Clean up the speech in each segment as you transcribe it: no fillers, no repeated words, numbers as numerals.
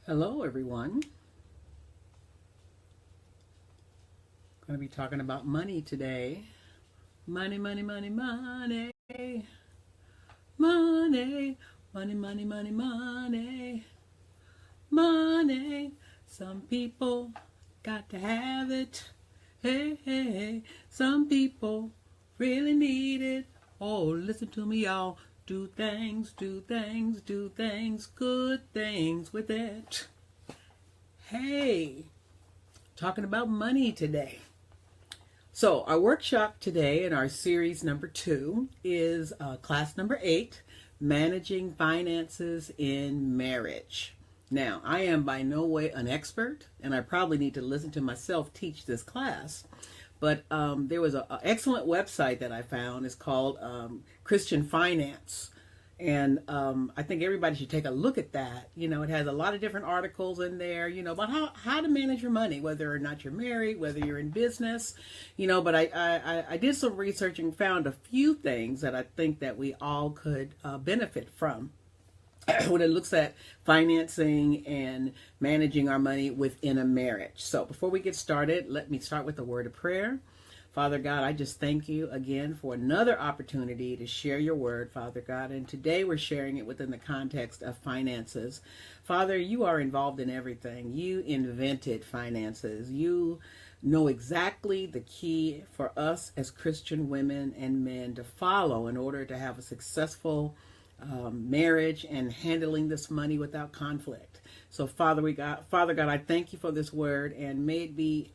Hello, everyone. I'm going to be talking about money today. Money, money, money, money. Money, money, money, money, money. Money. Some people got to have it. Hey, hey, hey. Some people really need it. Oh, listen to me, y'all. Do things, do things, do things, good things with it. Hey, talking about money today. So our workshop today in our series number 2 is class number 8, Managing Finances in Marriage. Now, I am by no way an expert, and I probably need to listen to myself teach this class. But there was an excellent website that I found. It's called Christian Finance. And I think everybody should take a look at that. You know, it has a lot of different articles in there, you know, about how to manage your money, whether or not you're married, whether you're in business, you know. But I did some research and found a few things that I think that we all could benefit from when it looks at financing and managing our money within a marriage. So before we get started, let me start with a word of prayer. Father God, I just thank you again for another opportunity to share your word, Father God. And today we're sharing it within the context of finances. Father, you are involved in everything. You invented finances. You know exactly the key for us as Christian women and men to follow in order to have a successful marriage and handling this money without conflict. So Father God, I thank you for this word, and may it be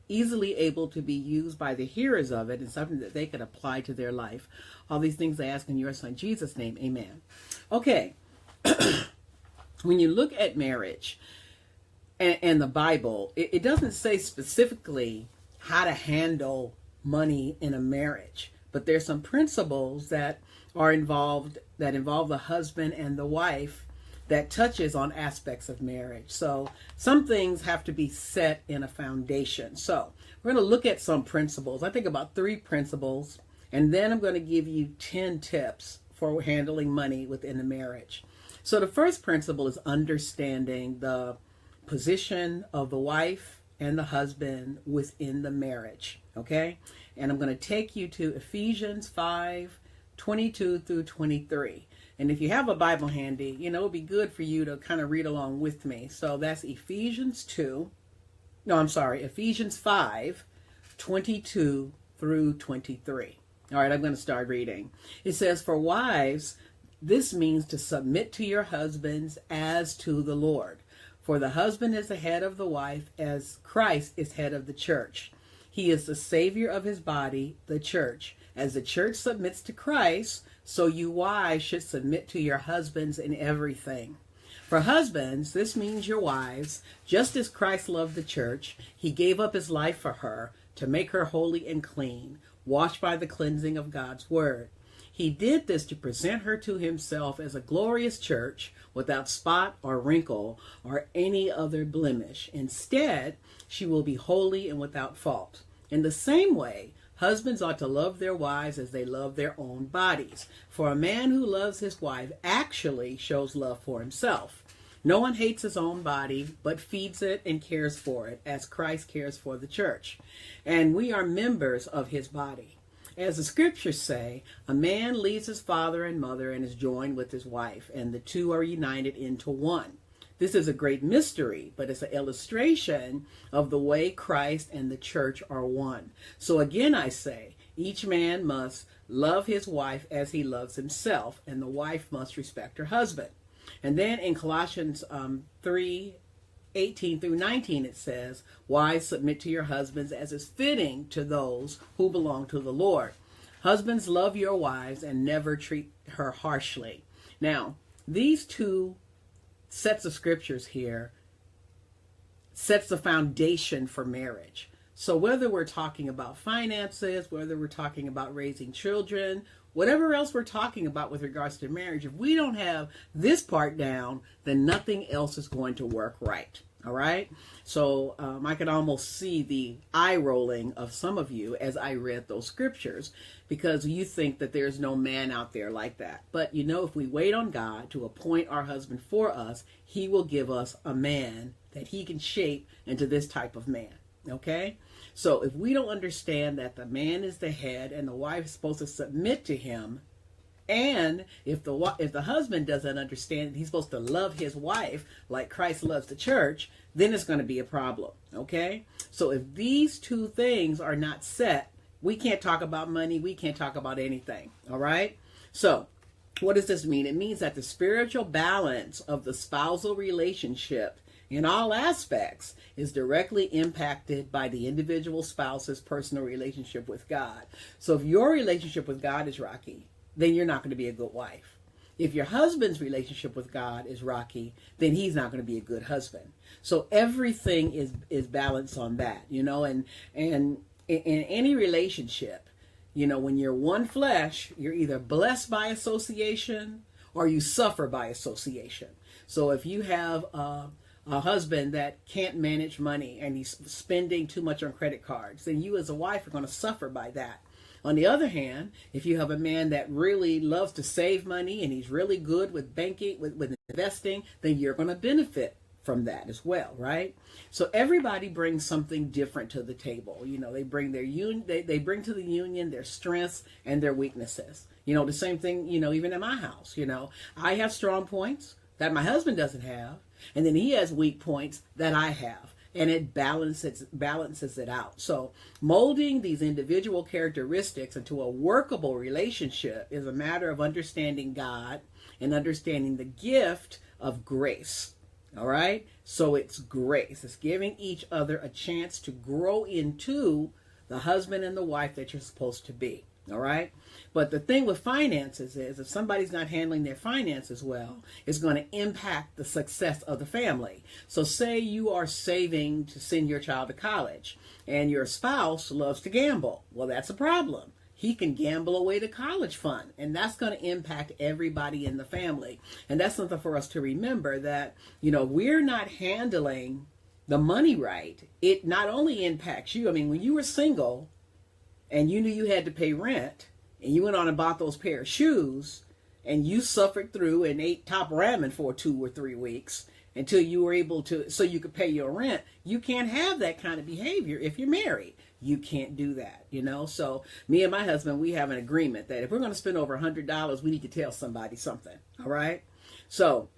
easily able to be used by the hearers of it and something that they could apply to their life. All these things I ask in your son Jesus' name, amen. Okay, when you look at marriage and the Bible, it doesn't say specifically how to handle money in a marriage, but there's some principles that are involved, that involve the husband and the wife, that touches on aspects of marriage. So some things have to be set in a foundation. So we're going to look at some principles. I think about 3 principles, and then I'm going to give you 10 tips for handling money within a marriage. So the first principle is understanding the position of the wife and the husband within the marriage. Okay? And I'm going to take you to Ephesians 5:22 through 23. And if you have a Bible handy, you know, it'd be good for you to kind of read along with me. So that's Ephesians 5:22 through 23. All right, I'm going to start reading. It says, "For wives, this means to submit to your husbands as to the Lord. For the husband is the head of the wife, as Christ is head of the church. He is the Savior of his body, the church. As the church submits to Christ, so you wives should submit to your husbands in everything. For husbands, this means your wives, just as Christ loved the church, he gave up his life for her to make her holy and clean, washed by the cleansing of God's word. He did this to present her to himself as a glorious church, without spot or wrinkle or any other blemish. Instead, she will be holy and without fault. In the same way, husbands ought to love their wives as they love their own bodies. For a man who loves his wife actually shows love for himself. No one hates his own body, but feeds it and cares for it, as Christ cares for the church. And we are members of his body. As the scriptures say, a man leaves his father and mother and is joined with his wife, and the two are united into one. This is a great mystery, but it's an illustration of the way Christ and the church are one. So again, I say, each man must love his wife as he loves himself, and the wife must respect her husband." And then in Colossians 3:18 through 19, it says, "Wives, submit to your husbands as is fitting to those who belong to the Lord. Husbands, love your wives and never treat her harshly." Now, these 2 sets of scriptures here sets the foundation for marriage. So whether we're talking about finances, whether we're talking about raising children, whatever else we're talking about with regards to marriage, if we don't have this part down, then nothing else is going to work right. All right. So I could almost see the eye rolling of some of you as I read those scriptures, because you think that there's no man out there like that. But you know, if we wait on God to appoint our husband for us, he will give us a man that he can shape into this type of man. Okay. So if we don't understand that the man is the head and the wife is supposed to submit to him, and if the husband doesn't understand that he's supposed to love his wife like Christ loves the church, then it's going to be a problem. Okay? So if these two things are not set, we can't talk about money. We can't talk about anything. All right? So what does this mean? It means that the spiritual balance of the spousal relationship in all aspects is directly impacted by the individual spouse's personal relationship with God. So if your relationship with God is rocky, then you're not going to be a good wife. If your husband's relationship with God is rocky, then he's not going to be a good husband. So everything is balanced on that, you know, and in any relationship, you know, when you're one flesh, you're either blessed by association or you suffer by association. So if you have a husband that can't manage money and he's spending too much on credit cards, then you as a wife are going to suffer by that. On the other hand, if you have a man that really loves to save money and he's really good with banking, with investing, then you're going to benefit from that as well, right? So everybody brings something different to the table. You know, they bring their they bring to the union their strengths and their weaknesses. You know, the same thing, you know, even in my house, you know, I have strong points that my husband doesn't have, and then he has weak points that I have. And it balances it out. So molding these individual characteristics into a workable relationship is a matter of understanding God and understanding the gift of grace. All right? So it's grace. It's giving each other a chance to grow into the husband and the wife that you're supposed to be. All right? But the thing with finances is if somebody's not handling their finances well, it's going to impact the success of the family. So say you are saving to send your child to college and your spouse loves to gamble. Well, that's a problem. He can gamble away the college fund, and that's going to impact everybody in the family. And that's something for us to remember, that, you know, we're not handling the money right. It not only impacts you. I mean, when you were single and you knew you had to pay rent, and you went on and bought those pair of shoes, and you suffered through and ate top ramen for 2 or 3 weeks until you were able to, so you could pay your rent, you can't have that kind of behavior if you're married. You can't do that, you know? So me and my husband, we have an agreement that if we're going to spend over $100, we need to tell somebody something, all right? So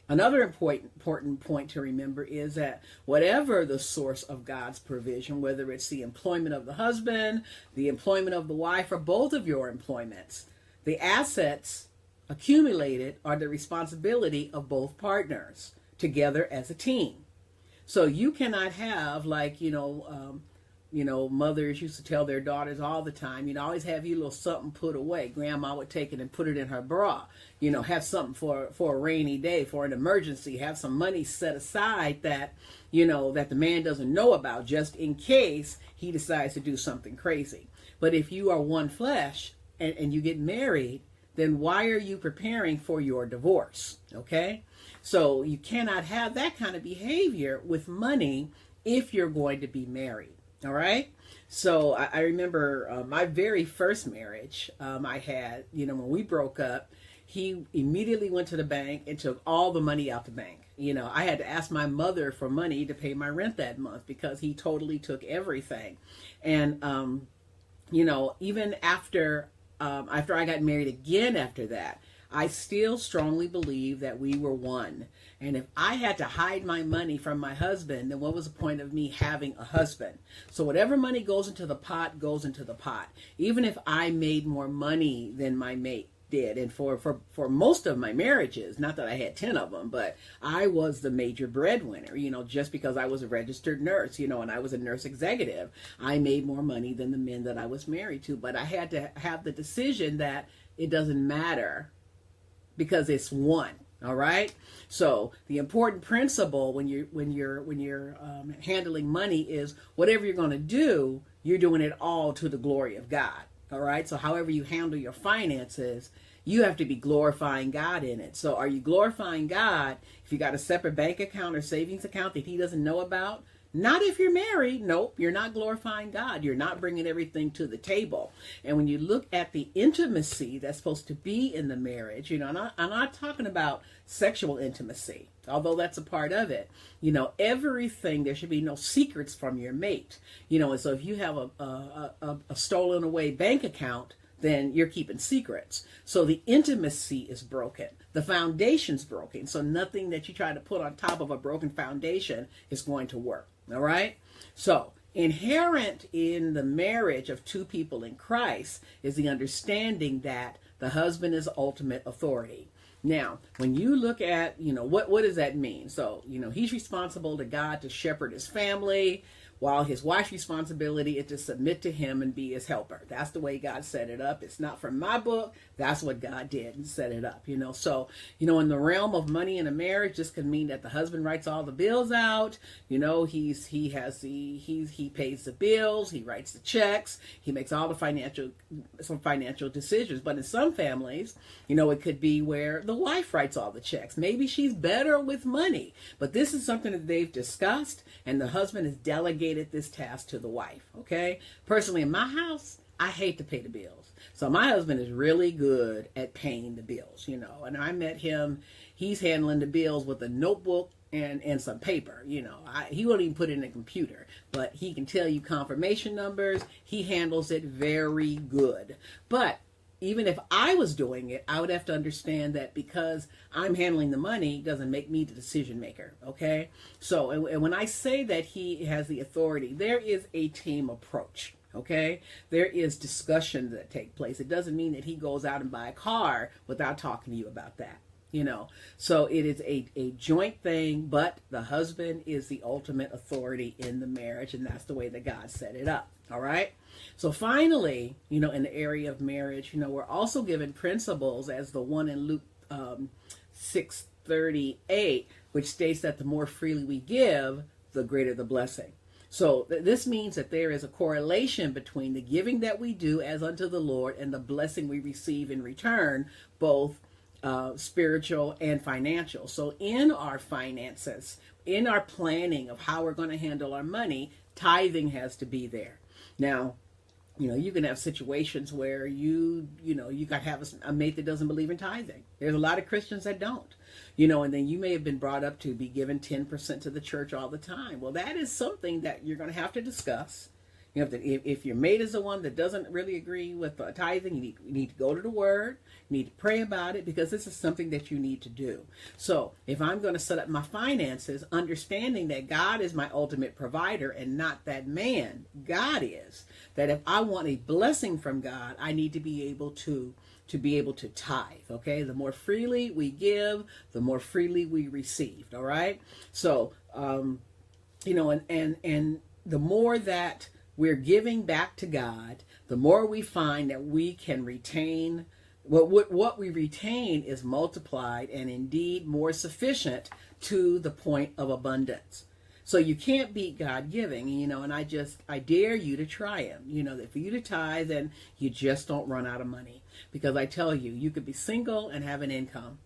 another important point to remember is that whatever the source of God's provision, whether it's the employment of the husband, the employment of the wife, or both of your employments, the assets accumulated are the responsibility of both partners together as a team. So you cannot have, like, mothers used to tell their daughters all the time, always have your little something put away. Grandma would take it and put it in her bra. Have something for a rainy day, for an emergency. Have some money set aside that, that the man doesn't know about, just in case he decides to do something crazy. But if you are one flesh and you get married, then why are you preparing for your divorce? Okay? So you cannot have that kind of behavior with money if you're going to be married. All right. So I remember my very first marriage I had, when we broke up, he immediately went to the bank and took all the money out the bank. I had to ask my mother for money to pay my rent that month because he totally took everything. And, even after I got married again after that, I still strongly believe that we were one. And if I had to hide my money from my husband, then what was the point of me having a husband? So whatever money goes into the pot goes into the pot. Even if I made more money than my mate did. And for most of my marriages, not that I had 10 of them, but I was the major breadwinner, just because I was a registered nurse, and I was a nurse executive. I made more money than the men that I was married to. But I had to have the decision that it doesn't matter, because it's one. All right. So the important principle when you're handling money is whatever you're going to do, you're doing it all to the glory of God. All right. So however you handle your finances, You have to be glorifying God in it. So are you glorifying God if you got a separate bank account or savings account that he doesn't know about? Not if you're married. Nope, you're not glorifying God. You're not bringing everything to the table. And when you look at the intimacy that's supposed to be in the marriage, I'm not talking about sexual intimacy, although that's a part of it. Everything, there should be no secrets from your mate. And so if you have a stolen away bank account, then you're keeping secrets. So the intimacy is broken. The foundation's broken. So nothing that you try to put on top of a broken foundation is going to work. All right? So inherent in the marriage of two people in Christ is the understanding that the husband is ultimate authority. Now, when you look at, what does that mean? So, he's responsible to God to shepherd his family, while his wife's responsibility is to submit to him and be his helper. That's the way God set it up. It's not from my book. That's what God did and set it up, So, in the realm of money in a marriage, this could mean that the husband writes all the bills out. He pays the bills. He writes the checks. He makes all the financial decisions. But in some families, it could be where the wife writes all the checks. Maybe she's better with money, but this is something that they've discussed, and the husband has delegated this task to the wife. Okay. Personally, in my house, I hate to pay the bills. So my husband is really good at paying the bills, and I met him, he's handling the bills with a notebook and some paper, he won't even put it in a computer, but he can tell you confirmation numbers. He handles it very good. But even if I was doing it, I would have to understand that because I'm handling the money doesn't make me the decision maker, okay? So, and when I say that he has the authority, there is a team approach, okay? There is discussions that take place. It doesn't mean that he goes out and buy a car without talking to you about that, So it is a joint thing, but the husband is the ultimate authority in the marriage, and that's the way that God set it up, all right? So finally, in the area of marriage, we're also given principles as the one in Luke 6:38, which states that the more freely we give, the greater the blessing. So this means that there is a correlation between the giving that we do as unto the Lord and the blessing we receive in return, both spiritual and financial. So in our finances, in our planning of how we're going to handle our money, tithing has to be there. Now, you can have situations where you got to have a mate that doesn't believe in tithing. There's a lot of Christians that don't, and then you may have been brought up to be given 10% to the church all the time. Well, that is something that you're going to have to discuss. You have to, if your mate is the one that doesn't really agree with tithing, you need to go to the Word. You need to pray about it, because this is something that you need to do. So if I'm going to set up my finances, understanding that God is my ultimate provider and not that man, God is. That if I want a blessing from God, I need to be able to tithe. Okay, the more freely we give, the more freely we receive. All right. So and the more that we're giving back to God, the more we find that we can retain. What we retain is multiplied and indeed more sufficient to the point of abundance. So you can't beat God giving, and I dare you to try him. That for you to tithe, then you just don't run out of money. Because I tell you, you could be single and have an income.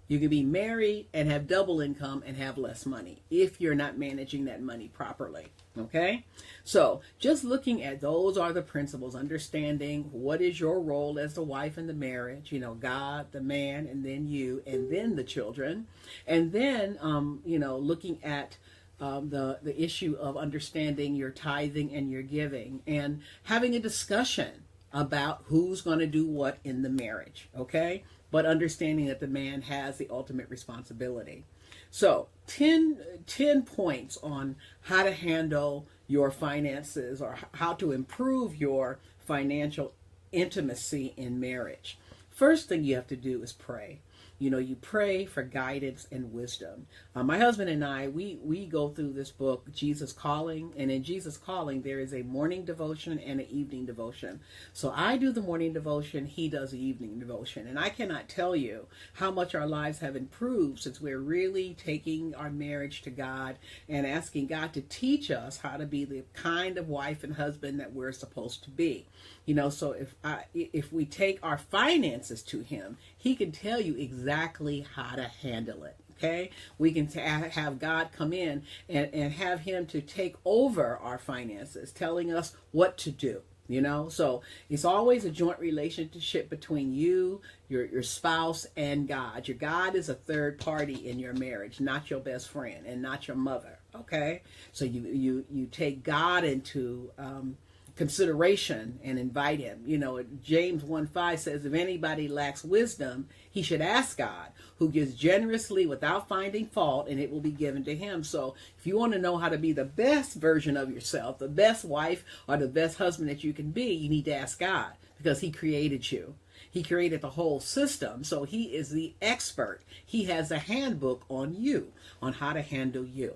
You can be married and have double income and have less money if you're not managing that money properly. Okay? So just looking at those are the principles, understanding what is your role as the wife in the marriage, God, the man, and then you, and then the children. And then, looking at the issue of understanding your tithing and your giving and having a discussion about who's going to do what in the marriage. Okay? But understanding that the man has the ultimate responsibility. So 10 points on how to handle your finances or how to improve your financial intimacy in marriage. First thing you have to do is pray. You pray for guidance and wisdom. My husband and I, we go through this book, Jesus Calling, and in Jesus Calling, there is a morning devotion and an evening devotion. So I do the morning devotion, he does the evening devotion, and I cannot tell you how much our lives have improved since we're really taking our marriage to God and asking God to teach us how to be the kind of wife and husband that we're supposed to be. So if we take our finances to him, he can tell you exactly how to handle it. Okay, we can have God come in and have him to take over our finances, telling us what to do. So it's always a joint relationship between you, your spouse, and God. Your God is a third party in your marriage, not your best friend and not your mother. Okay, so you take God into consideration and invite him. James 1:5 says, if anybody lacks wisdom, he should ask God, who gives generously without finding fault, and it will be given to him. So if you want to know how to be the best version of yourself, the best wife or the best husband that you can be, you need to ask God, because he created you. He created the whole system, so he is the expert. He has a handbook on you, on how to handle you.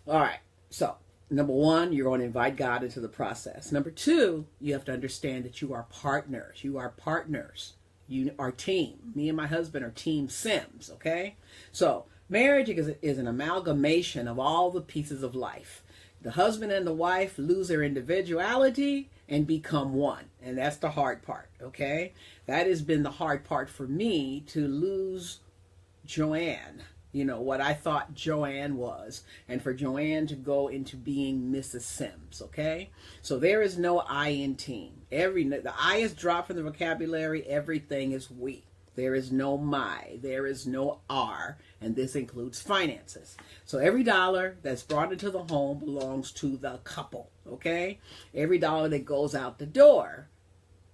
All right, so number one, you're going to invite God into the process. Number two, you have to understand that you are partners. You are partners. You are team. Me and my husband are Team Sims, okay? So marriage is an amalgamation of all the pieces of life. The husband and the wife lose their individuality and become one. And that's the hard part, okay? That has been the hard part for me, to lose JoAnne. What I thought JoAnne was, and for JoAnne to go into being Mrs. Sims, okay? So there is no I in team. The I is dropped from the vocabulary, everything is we. There is no my, there is no our, and this includes finances. So every dollar that's brought into the home belongs to the couple, okay? Every dollar that goes out the door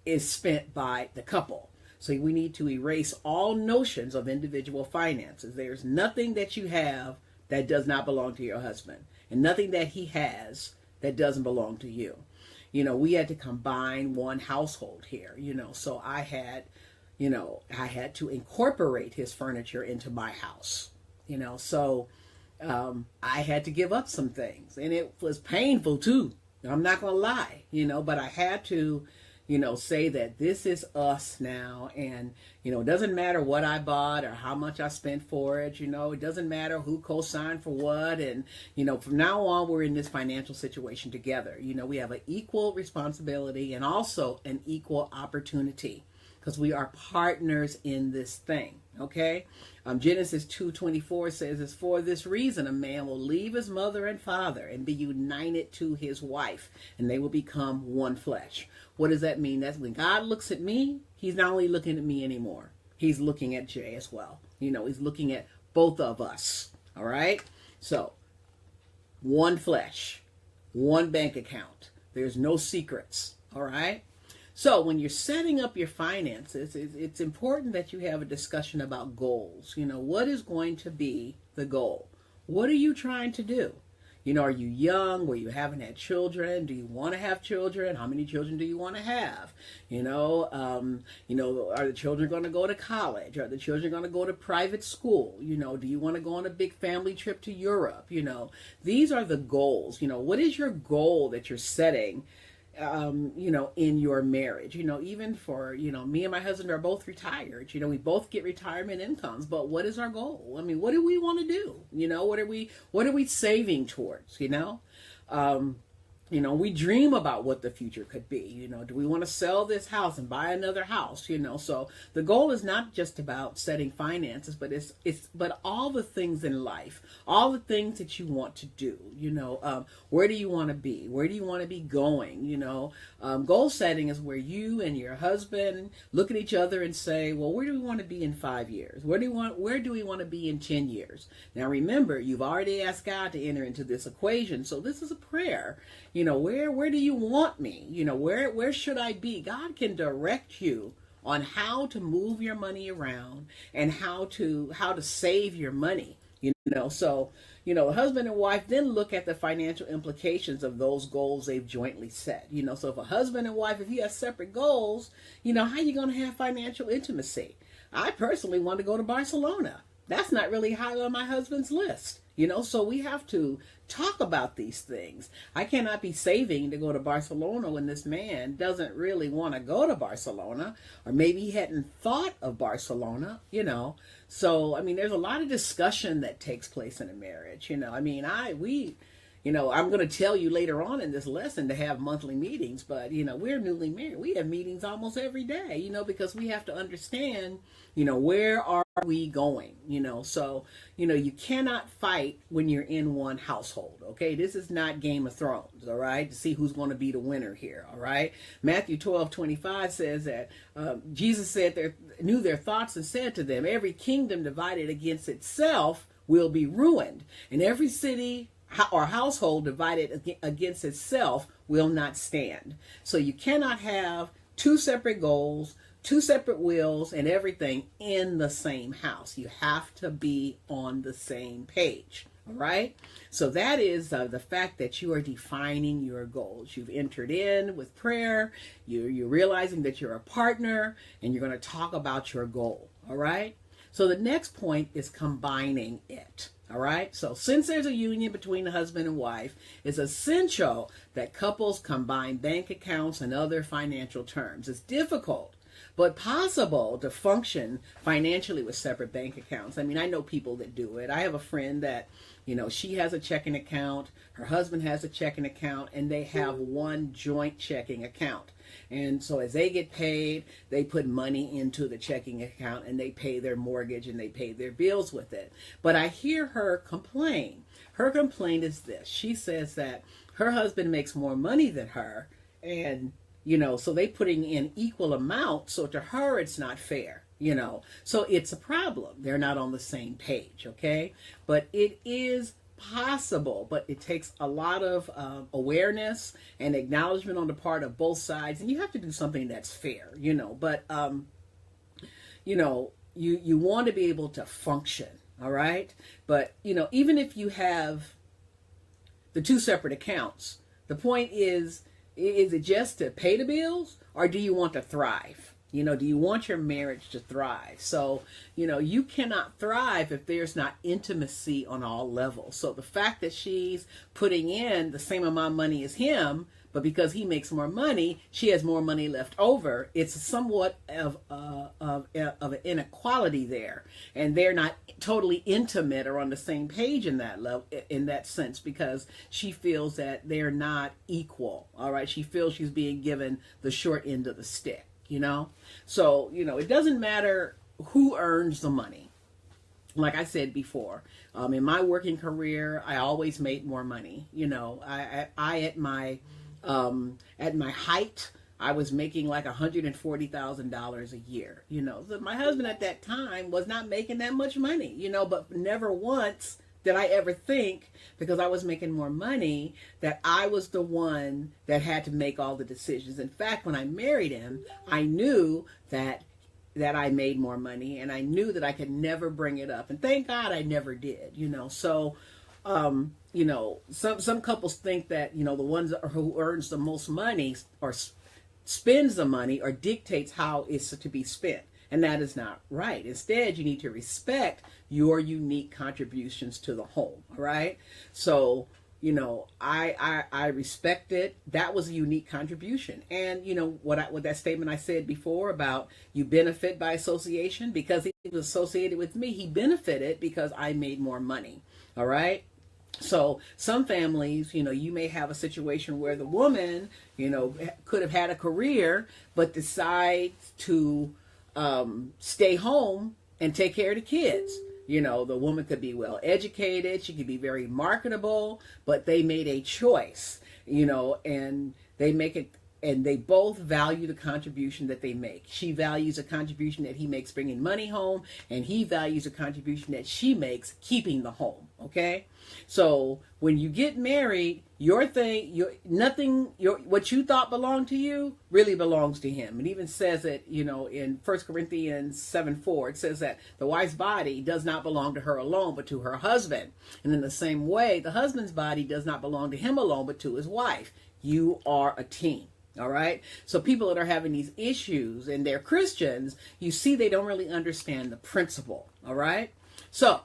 is spent by the couple. So we need to erase all notions of individual finances. There's nothing that you have that does not belong to your husband, and nothing that he has that doesn't belong to you. We had to combine one household here, so I had to incorporate his furniture into my house, so I had to give up some things, and it was painful too. I'm not going to lie, but I had to say that this is us now. And, it doesn't matter what I bought or how much I spent for it. It doesn't matter who co-signed for what. And, from now on, we're in this financial situation together. We have an equal responsibility and also an equal opportunity, because we are partners in this thing. Okay. Genesis 2:24 says, it's for this reason a man will leave his mother and father and be united to his wife, and they will become one flesh. What does that mean? That's when God looks at me, he's not only looking at me anymore, he's looking at Jay as well. He's looking at both of us. All right. So one flesh, one bank account. There's no secrets. All right. So when you're setting up your finances, it's important that you have a discussion about goals. What is going to be the goal? What are you trying to do? Are you young where you haven't had children? Do you want to have children? How many children do you want to have? Are the children going to go to college? Are the children going to go to private school? Do you want to go on a big family trip to Europe? These are the goals. What is your goal that you're setting in your marriage? Even for, me and my husband are both retired. We both get retirement incomes, but what is our goal? I mean, what do we want to do? What are we saving towards? We dream about what the future could be. Do we want to sell this house and buy another house? So the goal is not just about setting finances, but but all the things in life, all the things that you want to do. Where do you want to be? Where do you want to be going? Goal setting is where you and your husband look at each other and say, well, where do we want to be in 5 years? Where do we want to be in 10 years? Now, remember, you've already asked God to enter into this equation. So this is a prayer. Where do you want me? Where should I be? God can direct you on how to move your money around and how to save your money. So the husband and wife then look at the financial implications of those goals they've jointly set. So if a husband and wife, if you have separate goals, how are you going to have financial intimacy? I personally want to go to Barcelona. That's not really high on my husband's list. So we have to talk about these things. I cannot be saving to go to Barcelona when this man doesn't really want to go to Barcelona, or maybe he hadn't thought of Barcelona, So, there's a lot of discussion that takes place in a marriage, I'm going to tell you later on in this lesson to have monthly meetings, but, we're newly married. We have meetings almost every day, because we have to understand, where are we going, So, you cannot fight when you're in one household, okay? This is not Game of Thrones, all right, to see who's going to be the winner here, all right? Matthew 12:25 says that Jesus knew their thoughts and said to them, every kingdom divided against itself will be ruined, and every city or household divided against itself will not stand. So you cannot have two separate goals, two separate wills, and everything in the same house. You have to be on the same page. All right. So that is the fact that you are defining your goals. You've entered in with prayer. You're realizing that you're a partner, and you're going to talk about your goal. All right. So the next point is combining it. All right. So since there's a union between the husband and wife, it's essential that couples combine bank accounts and other financial terms. It's difficult, but possible to function financially with separate bank accounts. I know people that do it. I have a friend that, she has a checking account, her husband has a checking account, and they have one joint checking account. And so as they get paid, they put money into the checking account and they pay their mortgage and they pay their bills with it. But I hear her complain. Her complaint is this. She says that her husband makes more money than her, and so they putting in equal amounts. So to her, it's not fair, So it's a problem. They're not on the same page, okay? But it is possible, but it takes a lot of awareness and acknowledgement on the part of both sides, and you have to do something that's fair, But, you want to be able to function, all right? But, even if you have the two separate accounts, the point is it just to pay the bills, or do you want to thrive? Do you want your marriage to thrive? So, you cannot thrive if there's not intimacy on all levels. So the fact that she's putting in the same amount of money as him, but because he makes more money, she has more money left over, it's somewhat of an inequality there. And they're not totally intimate or on the same page in that level, in that sense, because she feels that they're not equal. All right. She feels she's being given the short end of the stick. So, it doesn't matter who earns the money. Like I said before, in my working career, I always made more money. I at my height, I was making like $140,000 a year, So my husband at that time was not making that much money, but never once did I ever think, because I was making more money, that I was the one that had to make all the decisions. In fact, when I married him, I knew that I made more money, and I knew that I could never bring it up. And thank God I never did, So, some couples think that, the ones who earns the most money or spends the money or dictates how it's to be spent. And that is not right. Instead, you need to respect your unique contributions to the home. All right. So, I respect it. That was a unique contribution. And, what that statement I said before about you benefit by association, because he was associated with me, he benefited because I made more money. All right. So some families, you may have a situation where the woman, could have had a career, but decides to stay home and take care of the kids. The woman could be well educated, she could be very marketable, but they made a choice, and they make it, and they both value the contribution that they make. She values the contribution that he makes bringing money home, and he values the contribution that she makes keeping the home. Okay? So when you get married, what you thought belonged to you really belongs to him. It even says it, in 1 Corinthians 7:4, it says that the wife's body does not belong to her alone, but to her husband. And in the same way, the husband's body does not belong to him alone, but to his wife. You are a team. All right. So people that are having these issues and they're Christians, you see they don't really understand the principle. All right. So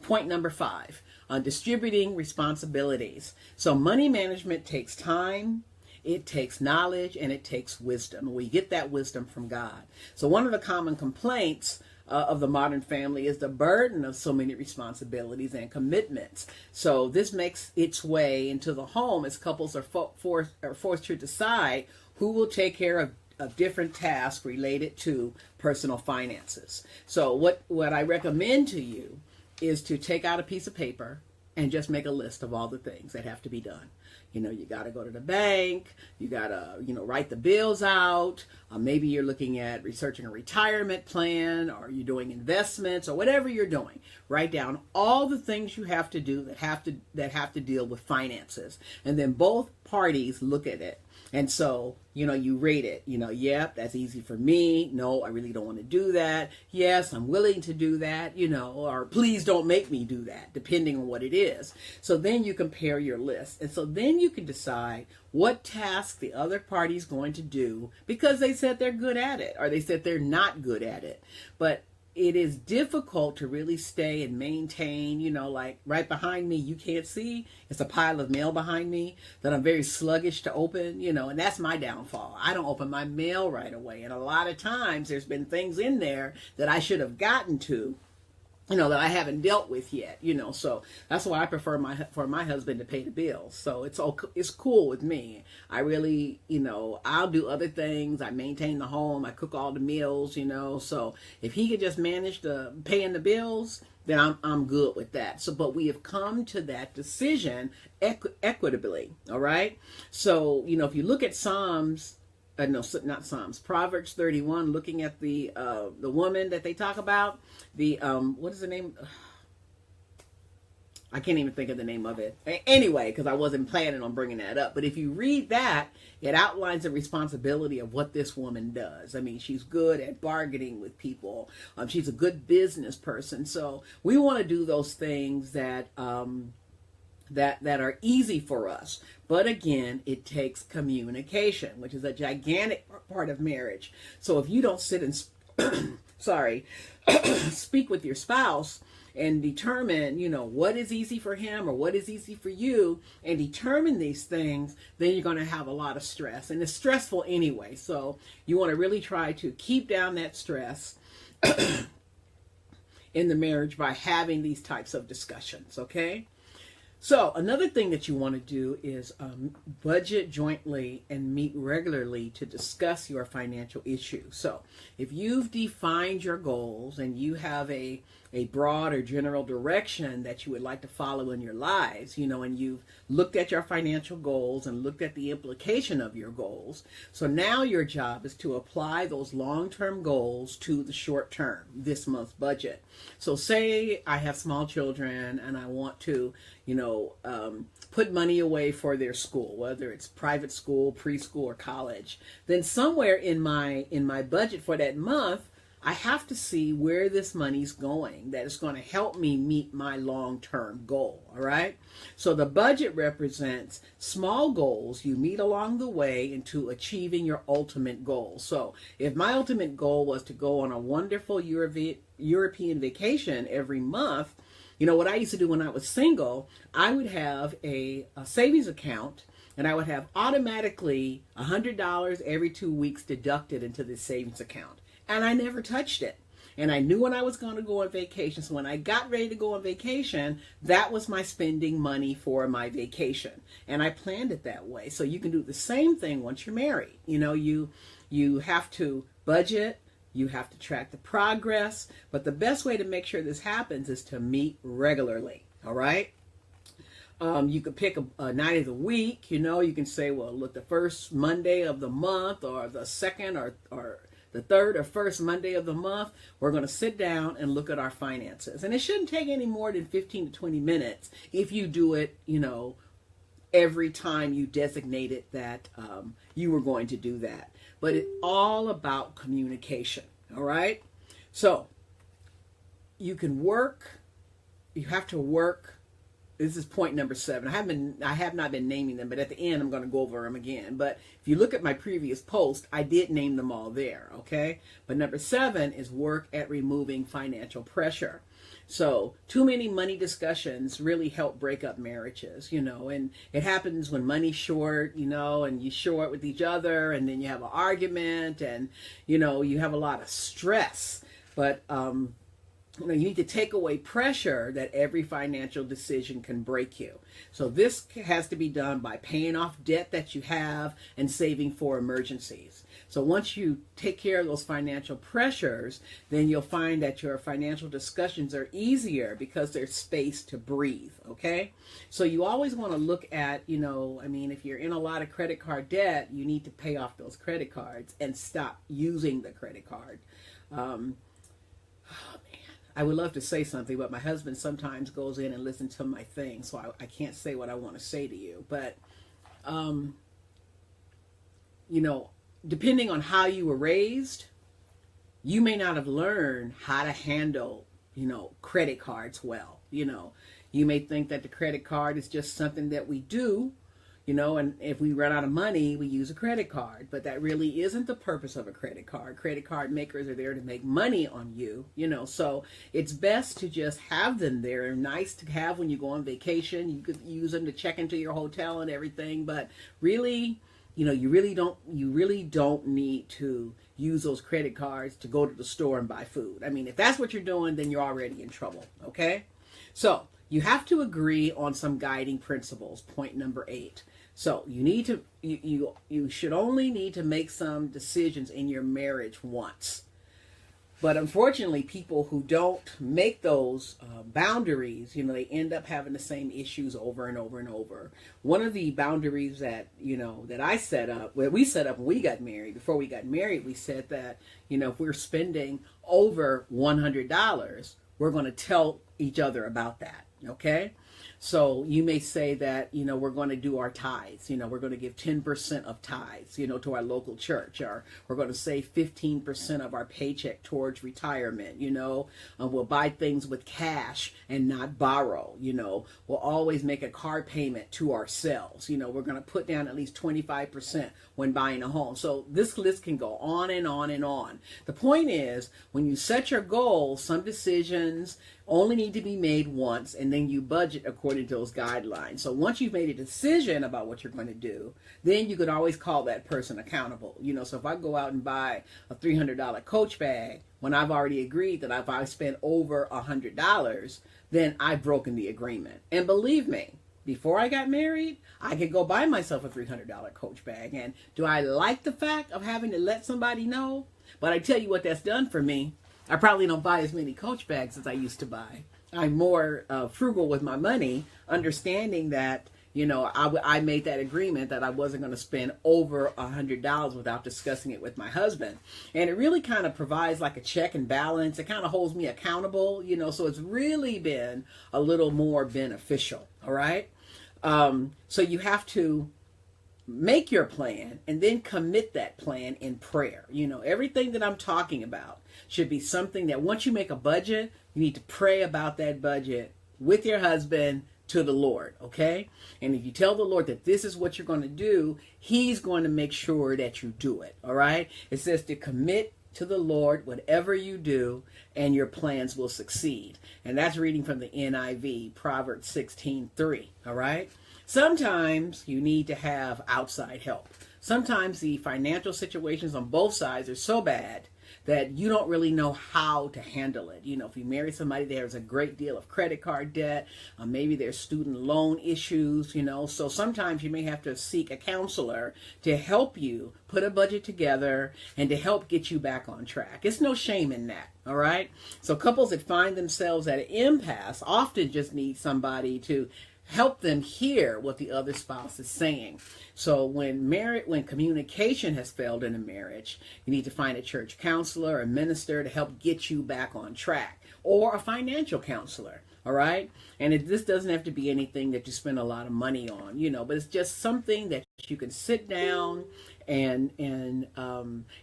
point number 5 on distributing responsibilities. So money management takes time, it takes knowledge, and it takes wisdom. We get that wisdom from God. So one of the common complaints of the modern family is the burden of so many responsibilities and commitments. So this makes its way into the home as couples are forced to decide who will take care of different tasks related to personal finances. So what I recommend to you is to take out a piece of paper and just make a list of all the things that have to be done. You got to go to the bank. You got to, write the bills out. Maybe you're looking at researching a retirement plan, or you're doing investments, or whatever you're doing. Write down all the things you have to do that have to deal with finances, and then both parties look at it. And so, you rate it. Yep, that's easy for me. No, I really don't want to do that. Yes, I'm willing to do that, or please don't make me do that, depending on what it is. So then you compare your list. And so then you can decide what task the other party's going to do because they said they're good at it, or they said they're not good at it. But it is difficult to really stay and maintain, like right behind me, you can't see, it's a pile of mail behind me that I'm very sluggish to open, and that's my downfall. I don't open my mail right away. And a lot of times there's been things in there that I should have gotten to, that I haven't dealt with yet, so that's why I prefer for my husband to pay the bills. So it's cool with me. I really, I'll do other things. I maintain the home. I cook all the meals, so if he could just manage paying the bills, then I'm good with that. So, but we have come to that decision equitably. All right. So, if you look at Proverbs 31, looking at the woman that they talk about, what is the name? I can't even think of the name of it. Anyway, because I wasn't planning on bringing that up. But if you read that, it outlines the responsibility of what this woman does. I mean, she's good at bargaining with people. She's a good business person. So we want to do those things that are easy for us. But again, it takes communication, which is a gigantic part of marriage. So if you don't sit and speak with your spouse and determine, what is easy for him or what is easy for you, and determine these things, then you're going to have a lot of stress. And it's stressful anyway. So you want to really try to keep down that stress in the marriage by having these types of discussions, okay? So another thing that you want to do is budget jointly and meet regularly to discuss your financial issues. So if you've defined your goals and you have a broad or general direction that you would like to follow in your lives, and you've looked at your financial goals and looked at the implication of your goals. So now your job is to apply those long-term goals to the short-term, this month's budget. So say I have small children and I want to, put money away for their school, whether it's private school, preschool, or college. Then somewhere in my budget for that month, I have to see where this money's going, that is going to help me meet my long-term goal, all right? So the budget represents small goals you meet along the way into achieving your ultimate goal. So if my ultimate goal was to go on a wonderful European vacation every month, what I used to do when I was single, I would have a savings account, and I would have automatically $100 every 2 weeks deducted into this savings account. And I never touched it. And I knew when I was going to go on vacation. So when I got ready to go on vacation, that was my spending money for my vacation. And I planned it that way. So you can do the same thing once you're married. You have to budget. You have to track the progress. But the best way to make sure this happens is to meet regularly. All right? You could pick a night of the week. You can say, well, look, the first Monday of the month, or the second or the third or first Monday of the month, we're going to sit down and look at our finances. And it shouldn't take any more than 15 to 20 minutes if you do it, every time you designated that you were going to do that. But it's all about communication, all right? So you have to work this is point number 7. I have not been naming them, but at the end I'm going to go over them again. But if you look at my previous post, I did name them all there, okay? But number 7 is work at removing financial pressure. So too many money discussions really help break up marriages, and it happens when money's short, and you short with each other, and then you have an argument, and, you have a lot of stress. But, you need to take away pressure that every financial decision can break you. So this has to be done by paying off debt that you have and saving for emergencies. So once you take care of those financial pressures, then you'll find that your financial discussions are easier because there's space to breathe, okay? So you always want to look at, if you're in a lot of credit card debt, you need to pay off those credit cards and stop using the credit card. I would love to say something, but my husband sometimes goes in and listens to my thing, so I can't say what I want to say to you. But, depending on how you were raised, you may not have learned how to handle, credit cards well. You may think that the credit card is just something that we do, and if we run out of money, we use a credit card. But that really isn't the purpose of a credit card. Credit card makers are there to make money on you, so it's best to just have them there. They're nice to have when you go on vacation. You could use them to check into your hotel and everything, but really, you really don't need to use those credit cards to go to the store and buy food. I mean, if that's what you're doing, then you're already in trouble, okay? So you have to agree on some guiding principles, point number 8. So you need to, you should only need to make some decisions in your marriage once. But unfortunately, people who don't make those boundaries, they end up having the same issues over and over and over. One of the boundaries that, that I set up, we set up when we got married, before we got married, we said that, if we're spending over $100, we're going to tell each other about that, okay? So you may say that, we're going to do our tithes, we're going to give 10% of tithes, to our local church, or we're going to save 15% of our paycheck towards retirement, we'll buy things with cash and not borrow, we'll always make a car payment to ourselves, we're going to put down at least 25% when buying a home. So this list can go on and on and on. The point is, when you set your goals, some decisions only need to be made once, and then you budget according to those guidelines. So once you've made a decision about what you're going to do, then you could always call that person accountable. So if I go out and buy a $300 Coach bag, when I've already agreed that if I spend over $100, then I've broken the agreement. And believe me, before I got married, I could go buy myself a $300 Coach bag. And do I like the fact of having to let somebody know? But I tell you what that's done for me. I probably don't buy as many Coach bags as I used to buy. I'm more frugal with my money, understanding that, I made that agreement that I wasn't going to spend over $100 without discussing it with my husband. And it really kind of provides like a check and balance. It kind of holds me accountable, so it's really been a little more beneficial, all right? So you have to make your plan and then commit that plan in prayer. Everything that I'm talking about should be something that once you make a budget, you need to pray about that budget with your husband to the Lord, okay? And if you tell the Lord that this is what you're going to do, He's going to make sure that you do it, all right? It says to commit to the Lord whatever you do, and your plans will succeed. And that's reading from the NIV, Proverbs 16:3, all right? Sometimes you need to have outside help. Sometimes the financial situations on both sides are so bad that you don't really know how to handle it. If you marry somebody, there's a great deal of credit card debt. Maybe there's student loan issues, So sometimes you may have to seek a counselor to help you put a budget together and to help get you back on track. It's no shame in that, all right? So couples that find themselves at an impasse often just need somebody to help them hear what the other spouse is saying. So when communication has failed in a marriage, you need to find a church counselor, a minister to help get you back on track, or a financial counselor. All right. And this doesn't have to be anything that you spend a lot of money on, but it's just something that you can sit down and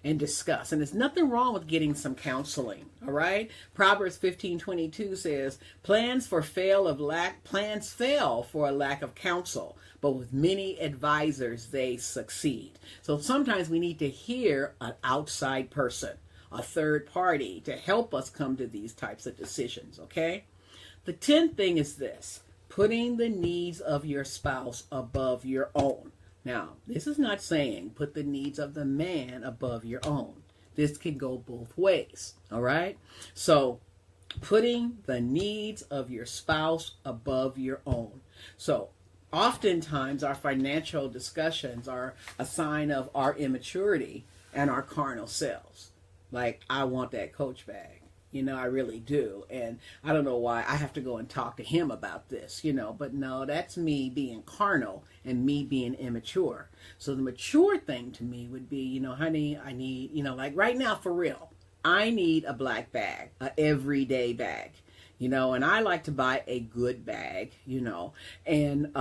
discuss. And there's nothing wrong with getting some counseling. All right. Proverbs 15:22 says, plans fail for a lack of counsel, but with many advisors, they succeed. So sometimes we need to hear an outside person, a third party, to help us come to these types of decisions. Okay. The 10th thing is this: putting the needs of your spouse above your own. Now, this is not saying put the needs of the man above your own. This can go both ways, all right? So, putting the needs of your spouse above your own. So, oftentimes our financial discussions are a sign of our immaturity and our carnal selves. Like, I want that Coach bag. I really do. And I don't know why I have to go and talk to him about this, but no, that's me being carnal and me being immature. So the mature thing to me would be, honey, I need, like right now for real, I need a black bag, a everyday bag, and I like to buy a good bag, and,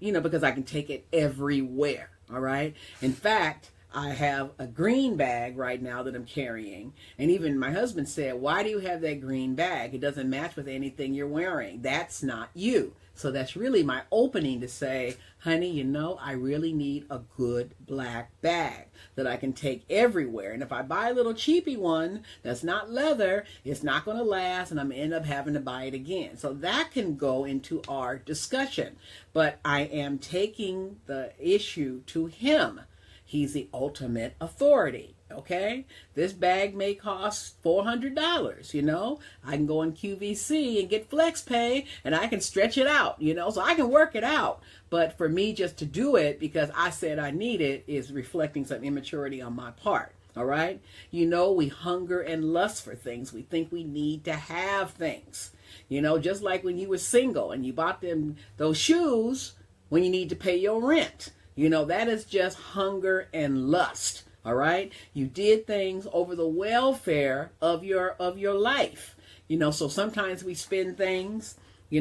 because I can take it everywhere. All right. In fact, I have a green bag right now that I'm carrying. And even my husband said, why do you have that green bag? It doesn't match with anything you're wearing. That's not you. So that's really my opening to say, honey, I really need a good black bag that I can take everywhere. And if I buy a little cheapy one that's not leather, it's not going to last and I'm going to end up having to buy it again. So that can go into our discussion. But I am taking the issue to him. He's the ultimate authority, okay? This bag may cost $400, I can go in QVC and get flex pay and I can stretch it out, so I can work it out. But for me just to do it because I said I need it is reflecting some immaturity on my part, all right? We hunger and lust for things. We think we need to have things, just like when you were single and you bought those shoes when you need to pay your rent. That is just hunger and lust. All right. You did things over the welfare of your life. So sometimes we spend things, we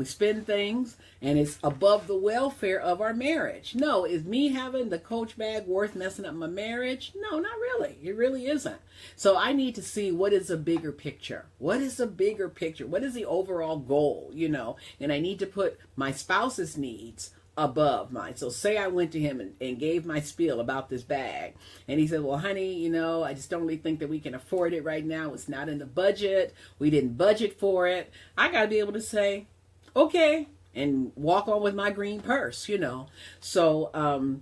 spend things and it's above the welfare of our marriage. No, is me having the Coach bag worth messing up my marriage? No, not really. It really isn't. So I need to see what is a bigger picture. What is the bigger picture? What is the overall goal? And I need to put my spouse's needs above mine. So say I went to him and gave my spiel about this bag and he said, well, honey, I just don't really think that we can afford it right now. It's not in the budget. We didn't budget for it. I got to be able to say, okay, and walk on with my green purse, So,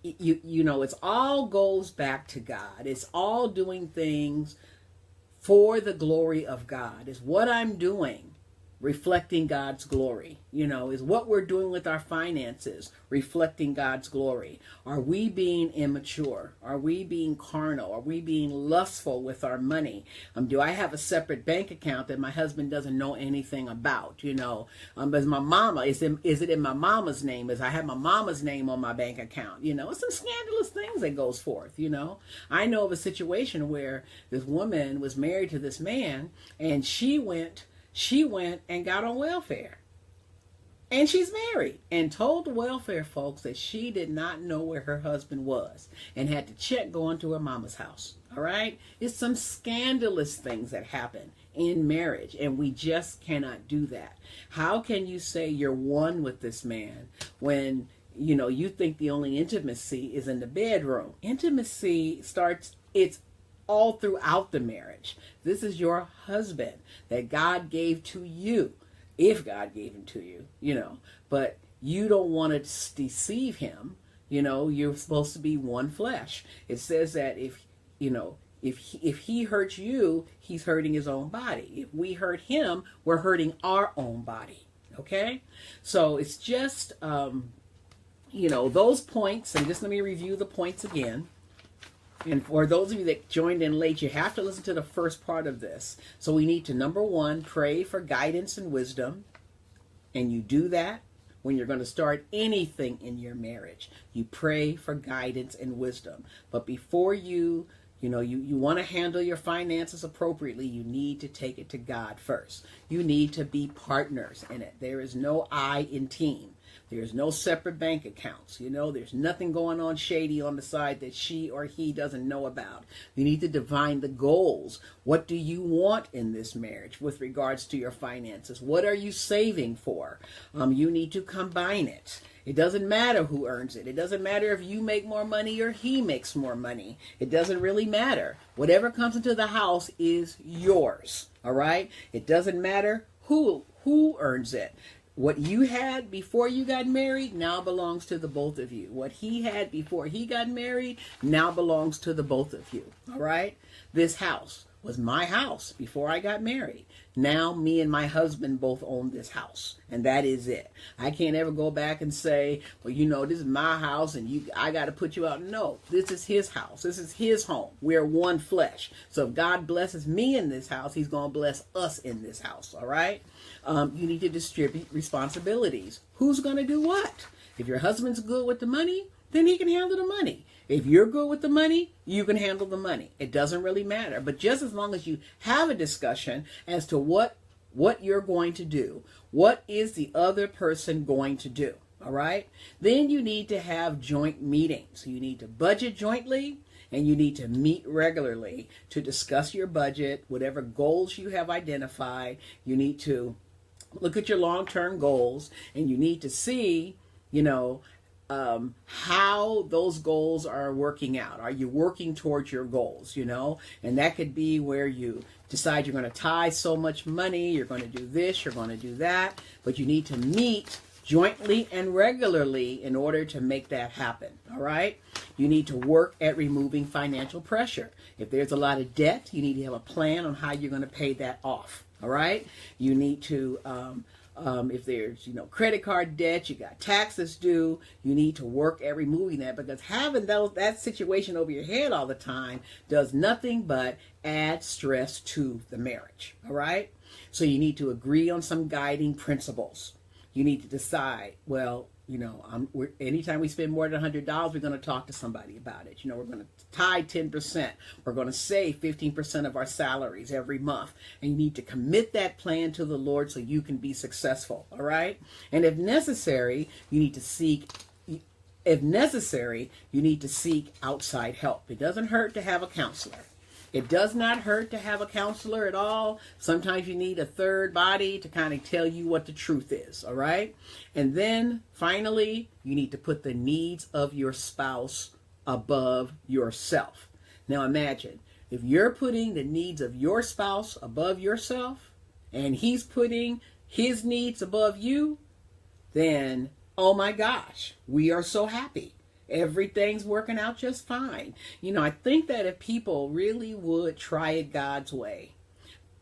it's all goes back to God. It's all doing things for the glory of God. Is what I'm doing reflecting God's glory, is what we're doing with our finances, reflecting God's glory. Are we being immature? Are we being carnal? Are we being lustful with our money? Do I have a separate bank account that my husband doesn't know anything about? As my mama, is it in my mama's name? As I have my mama's name on my bank account? It's some scandalous things that goes forth, I know of a situation where this woman was married to this man and she went and got on welfare. And she's married and told the welfare folks that she did not know where her husband was and had to check going to her mama's house. All right? It's some scandalous things that happen in marriage and we just cannot do that. How can you say you're one with this man when, you think the only intimacy is in the bedroom? Intimacy it's all throughout the marriage. This is your husband that God gave to you, if God gave him to you, but you don't want to deceive him. You're supposed to be one flesh. It says that if he hurts you, he's hurting his own body. If we hurt him, we're hurting our own body. Okay? So it's just, those points, and just let me review the points again. And for those of you that joined in late, you have to listen to the first part of this. So we need to, number one, pray for guidance and wisdom. And you do that when you're going to start anything in your marriage. You pray for guidance and wisdom. But before you You know, you want to handle your finances appropriately. You need to take it to God first. You need to be partners in it. There is no I in team. There's no separate bank accounts. You know, there's nothing going on shady on the side that she or he doesn't know about. You need to define the goals. What do you want in this marriage with regards to your finances? What are you saving for? You need to combine it. It doesn't matter who earns it. It doesn't matter if you make more money or he makes more money. It doesn't really matter. Whatever comes into the house is yours. All right? It doesn't matter who earns it. What you had before you got married now belongs to the both of you. What he had before he got married now belongs to the both of you. All right? This house was my house before I got married. Now me and my husband both own this house, and that is it. I can't ever go back and say, well, you know, this is my house and I got to put you out. No, this is his house. This is his home. We're one flesh. So if God blesses me in this house, he's going to bless us in this house. All right? You need to distribute responsibilities. Who's going to do what? If your husband's good with the money, then he can handle the money. If you're good with the money, you can handle the money. It doesn't really matter. But just as long as you have a discussion as to what you're going to do, what is the other person going to do, all right? Then you need to have joint meetings. You need to budget jointly, and you need to meet regularly to discuss your budget, whatever goals you have identified. You need to look at your long-term goals, and you need to see, you know, how those goals are working out. Are you working towards your goals, you know? And that could be where you decide you're going to tie so much money, you're going to do this, you're going to do that, but you need to meet jointly and regularly in order to make that happen, all right? You need to work at removing financial pressure. If there's a lot of debt, you need to have a plan on how you're going to pay that off, all right? You need to if there's, you know, credit card debt, you got taxes due, you need to work at removing that, because having that situation over your head all the time does nothing but add stress to the marriage. All right? So you need to agree on some guiding principles. You need to decide, well, you know, anytime we spend more than $100, we're going to talk to somebody about it. You know, we're going to tie 10%. We're going to save 15% of our salaries every month. And you need to commit that plan to the Lord so you can be successful. All right? And if necessary, you need to seek outside help. It doesn't hurt to have a counselor. It does not hurt to have a counselor at all. Sometimes you need a third body to kind of tell you what the truth is, all right? And then, finally, you need to put the needs of your spouse above yourself. Now imagine, if you're putting the needs of your spouse above yourself, and he's putting his needs above you, then, oh my gosh, we are so happy. Everything's working out just fine. You know, I think that if people really would try it God's way,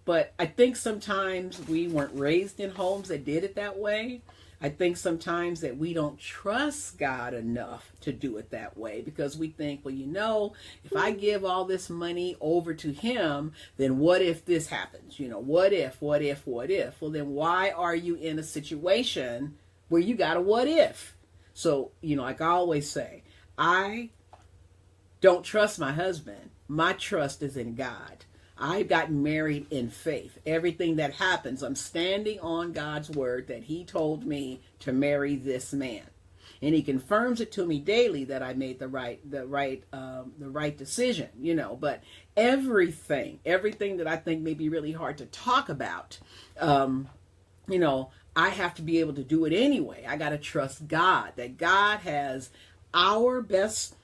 but I think sometimes we weren't raised in homes that did it that way. I think sometimes that we don't trust God enough to do it that way, because we think, well, you know, if I give all this money over to him, then what if this happens? You know, what if? Well, then why are you in a situation where you got a what if? So, you know, like I always say, I don't trust my husband. My trust is in God. I got married in faith. Everything that happens, I'm standing on God's word that he told me to marry this man. And he confirms it to me daily that I made the right decision, you know. But everything that I think may be really hard to talk about, you know, I have to be able to do it anyway. I got to trust God, that God has our best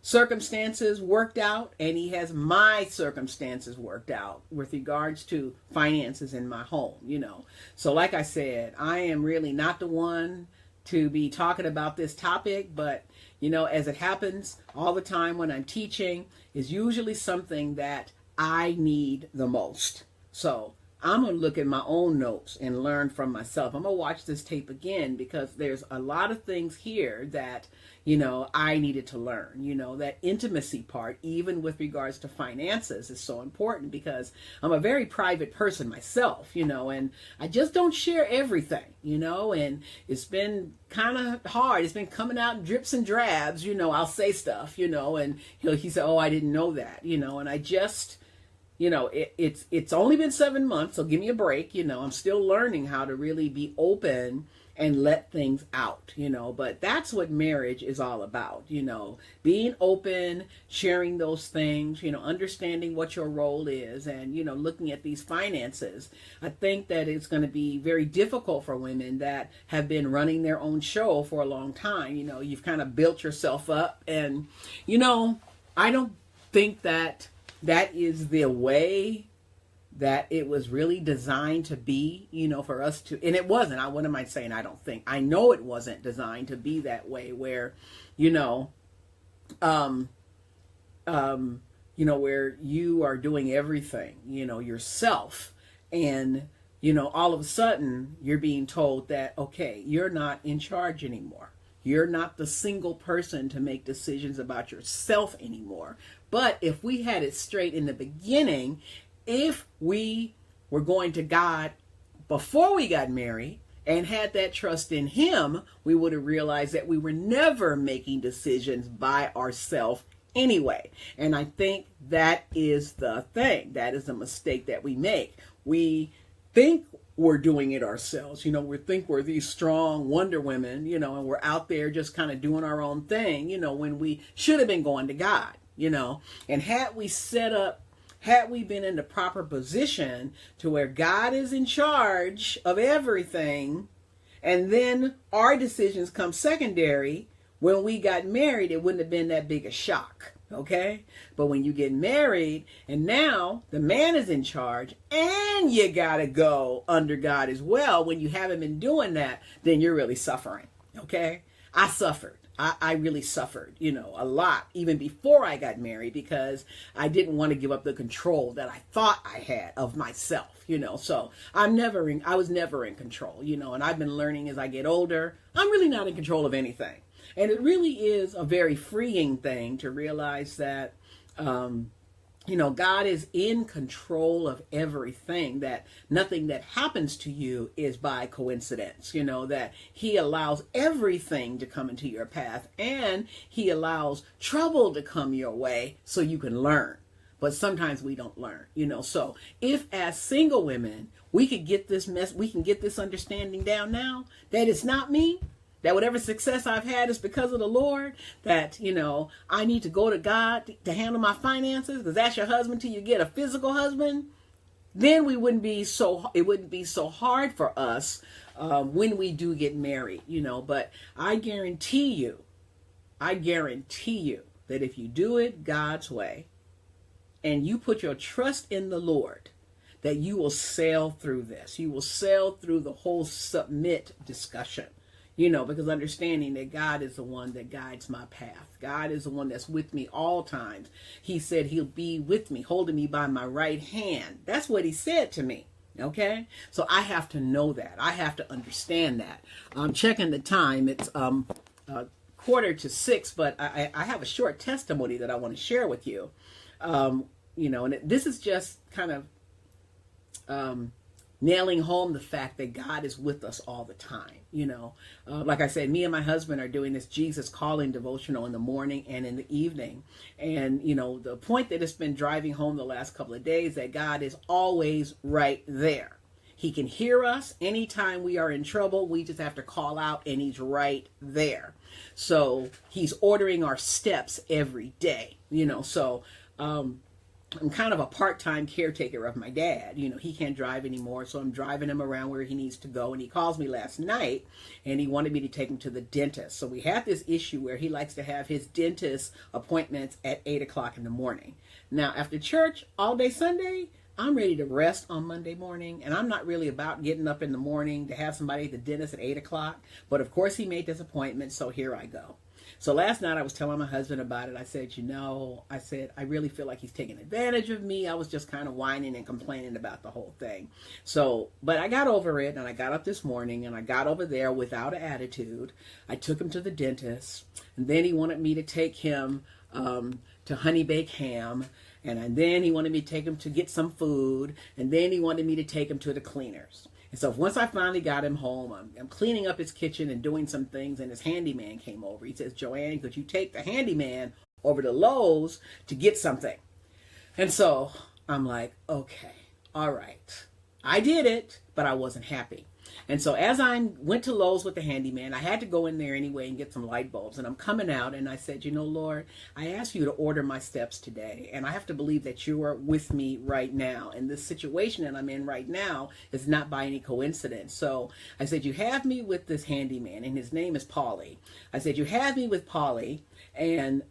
circumstances worked out, and he has my circumstances worked out with regards to finances in my home, you know. So like I said, I am really not the one to be talking about this topic, but, you know, as it happens all the time when I'm teaching, is usually something that I need the most. So I'm going to look at my own notes and learn from myself. I'm going to watch this tape again because there's a lot of things here that, I needed to learn. That intimacy part, even with regards to finances, is so important because I'm a very private person myself, and I just don't share everything, and it's been kind of hard. It's been coming out in drips and drabs, I'll say stuff, and he said, oh, I didn't know that, and I just, it's only been 7 months, so give me a break. I'm still learning how to really be open and let things out, but that's what marriage is all about, being open, sharing those things, understanding what your role is, and, looking at these finances. I think that it's going to be very difficult for women that have been running their own show for a long time. You've kind of built yourself up, and, I don't think that is the way that it was really designed to be, for us to, and it wasn't. What am I saying? I don't think. I know it wasn't designed to be that way where, where you are doing everything, yourself, and, all of a sudden you're being told that, okay, you're not in charge anymore. You're not the single person to make decisions about yourself anymore. But if we had it straight in the beginning, if we were going to God before we got married and had that trust in him, we would have realized that we were never making decisions by ourselves anyway. And I think that is the thing. That is the mistake that we make. We think we're doing it ourselves. We think we're these strong Wonder Women, and we're out there just kind of doing our own thing, when we should have been going to God, and had we been in the proper position to where God is in charge of everything, and then our decisions come secondary, when we got married, it wouldn't have been that big a shock. Okay? But when you get married and now the man is in charge and you got to go under God as well, when you haven't been doing that, then you're really suffering. Okay? I suffered. I really suffered, a lot, even before I got married, because I didn't want to give up the control that I thought I had of myself, so I was never in control, and I've been learning as I get older, I'm really not in control of anything. And it really is a very freeing thing to realize that, God is in control of everything, that nothing that happens to you is by coincidence, that he allows everything to come into your path, and he allows trouble to come your way so you can learn. But sometimes we don't learn, so if as single women, we can get this understanding down now, that it's not me, that whatever success I've had is because of the Lord, that, I need to go to God to handle my finances, because that's your husband till you get a physical husband, then it wouldn't be so hard for us when we do get married, But I guarantee you that if you do it God's way and you put your trust in the Lord, that you will sail through this. You will sail through the whole submit discussion. Because understanding that God is the one that guides my path. God is the one that's with me all times. He said he'll be with me, holding me by my right hand. That's what he said to me. Okay? So I have to know that. I have to understand that. I'm checking the time. It's 5:45, but I have a short testimony that I want to share with you. And this is just kind of nailing home the fact that God is with us all the time. Like I said, me and my husband are doing this Jesus Calling devotional in the morning and in the evening. And, the point that it's been driving home the last couple of days, that God is always right there. He can hear us anytime we are in trouble. We just have to call out and he's right there. So he's ordering our steps every day, so, I'm kind of a part-time caretaker of my dad. He can't drive anymore, so I'm driving him around where he needs to go. And he calls me last night, and he wanted me to take him to the dentist. So we have this issue where he likes to have his dentist appointments at 8 o'clock in the morning. Now, after church all day Sunday, I'm ready to rest on Monday morning, and I'm not really about getting up in the morning to have somebody at the dentist at 8 o'clock. But, of course, he made this appointment, so here I go. So last night I was telling my husband about it. I said, I really feel like he's taking advantage of me. I was just kind of whining and complaining about the whole thing. So, but I got over it, and I got up this morning and I got over there without an attitude. I took him to the dentist, and then he wanted me to take him to Honey Baked Ham. And then he wanted me to take him to get some food. And then he wanted me to take him to the cleaners. And so once I finally got him home, I'm cleaning up his kitchen and doing some things, and his handyman came over. He says, "JoAnne, could you take the handyman over to Lowe's to get something?" And so I'm like, okay, all right. I did it, but I wasn't happy. And so as I went to Lowe's with the handyman, I had to go in there anyway and get some light bulbs. And I'm coming out, and I said, Lord, I asked you to order my steps today. And I have to believe that you are with me right now. And this situation that I'm in right now is not by any coincidence. So I said, you have me with this handyman, and his name is Polly. I said, you have me with Polly. And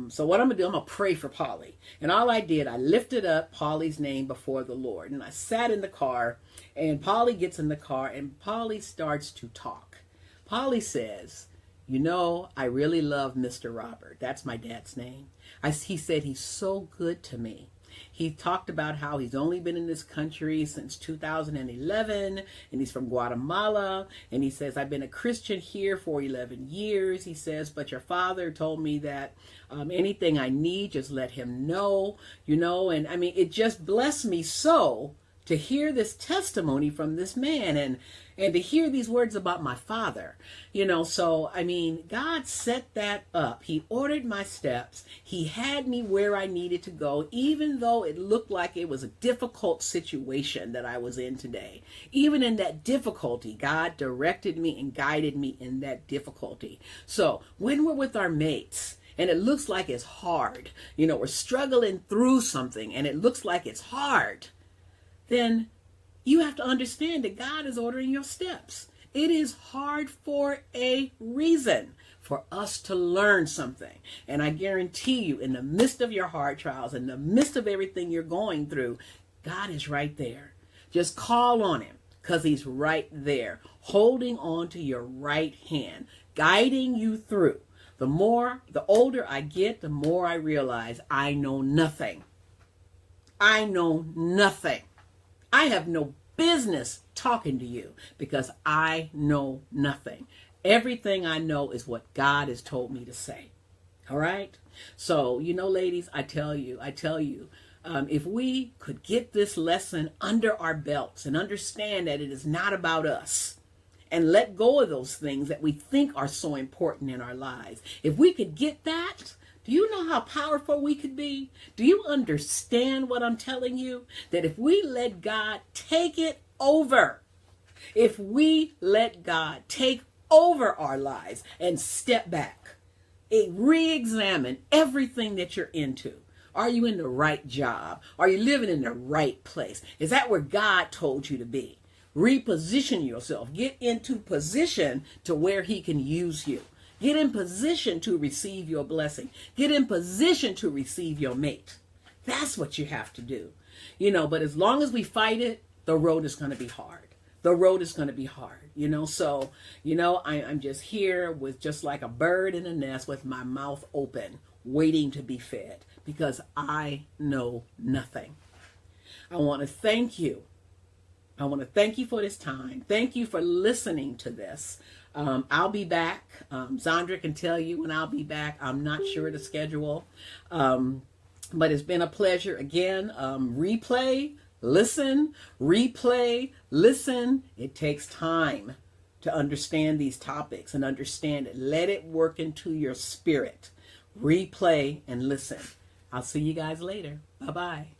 so what I'm going to do, I'm going to pray for Polly. And all I did, I lifted up Polly's name before the Lord. And I sat in the car, and Polly gets in the car, and Polly starts to talk. Polly says, I really love Mr. Robert. That's my dad's name. He said he's so good to me. He talked about how he's only been in this country since 2011, and he's from Guatemala. And he says, I've been a Christian here for 11 years. He says, but your father told me that anything I need, just let him know, And I mean, it just blessed me so to hear this testimony from this man and to hear these words about my father, So, I mean, God set that up. He ordered my steps. He had me where I needed to go, even though it looked like it was a difficult situation that I was in today. Even in that difficulty, God directed me and guided me in that difficulty. So when we're with our mates, and it looks like it's hard, we're struggling through something and it looks like it's hard, then you have to understand that God is ordering your steps. It is hard for a reason, for us to learn something. And I guarantee you, in the midst of your hard trials, in the midst of everything you're going through, God is right there. Just call on him, because he's right there, holding on to your right hand, guiding you through. The older I get, the more I realize I know nothing. I know nothing. I have no business talking to you because I know nothing. Everything I know is what God has told me to say. All right? So, ladies, I tell you, if we could get this lesson under our belts and understand that it is not about us, and let go of those things that we think are so important in our lives, if we could get that, do you know how powerful we could be? Do you understand what I'm telling you? That if we let God take it over, if we let God take over our lives and step back, re-examine everything that you're into. Are you in the right job? Are you living in the right place? Is that where God told you to be? Reposition yourself. Get into position to where he can use you. Get in position to receive your blessing. Get in position to receive your mate. That's what you have to do. But as long as we fight it, the road is going to be hard. The road is going to be hard, So, I'm just here with just like a bird in a nest with my mouth open, waiting to be fed because I know nothing. I want to thank you. I want to thank you for this time. Thank you for listening to this. I'll be back. Zandra can tell you when I'll be back. I'm not sure the schedule. But it's been a pleasure. Again, replay, listen, replay, listen. It takes time to understand these topics and understand it. Let it work into your spirit. Replay and listen. I'll see you guys later. Bye-bye.